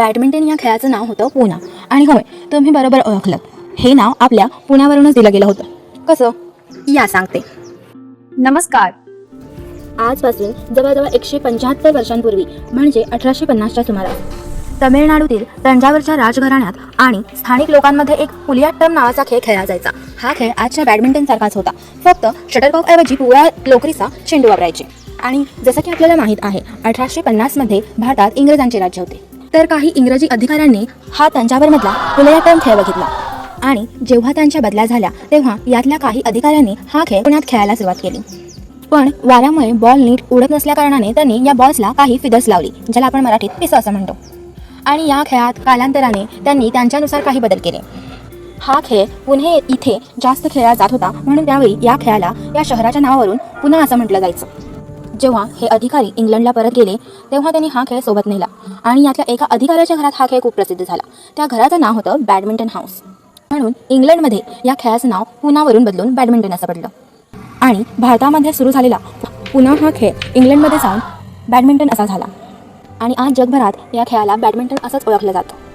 Badminton या खेळाचं नाव होतं पुना. आणि होय, तुम्ही बरोबर ओळखलं, हे नाव आपल्या पुण्यावरूनच दिलं गेलं होतं. कसं? या सांगते. नमस्कार. आजपासून जवळजवळ 175 वर्षांपूर्वी म्हणजे 1850च्या सुमारास तमिळनाडूतील तंजावरच्या राजघराण्यात आणि स्थानिक लोकांमध्ये एक पुलियाट्टम नावाचा खेळ खेळला जायचा. हा खेळ आजच्या बॅडमिंटनसारखाच होता, फक्त शटलकॉकऐवजी पिवळ्या लोकरीचा चेंडू वापरायचे. आणि जसं की आपल्याला माहीत आहे, 1850मध्ये भारतात इंग्रजांचे राज्य होते. तर काही इंग्रजी अधिकाऱ्यांनी हा तंजावरमधला पुलियाट्टम खेळ बघितला आणि जेव्हा त्यांच्या बदल्या झाल्या तेव्हा यातल्या काही अधिकाऱ्यांनी हा खेळ पुण्यात खेळायला सुरुवात केली. पण वाऱ्यामुळे बॉल नीट उडत नसल्याकारणाने त्यांनी या बॉल्सला काही फिदर्स लावली, ज्याला आपण मराठीत पिसं असं म्हणतो. आणि या खेळात कालांतराने त्यांनी त्यांच्यानुसार काही बदल केले. हा खेळ पुणे इथे जास्त खेळला जात होता, म्हणून त्यावेळी या खेळाला या शहराच्या नावावरून पुणा असं म्हटलं जायचं. जेव्हा हे अधिकारी इंग्लंडला परत गेले तेव्हा त्यांनी हा खेळ सोबत नेला आणि यातल्या एका अधिकाऱ्याच्या घरात हा खेळ खूप प्रसिद्ध झाला. त्या घराचं नाव होतं बॅडमिंटन हाऊस. म्हणून इंग्लंडमध्ये या खेळाचं नाव पुनावरून बदलून बॅडमिंटन असं पडलं. आणि भारतामध्ये सुरू झालेला पुन्हा हा खेळ इंग्लंडमध्ये जाऊन बॅडमिंटन असा झाला. आणि आज जगभरात या खेळाला बॅडमिंटन असंच ओळखलं जातं.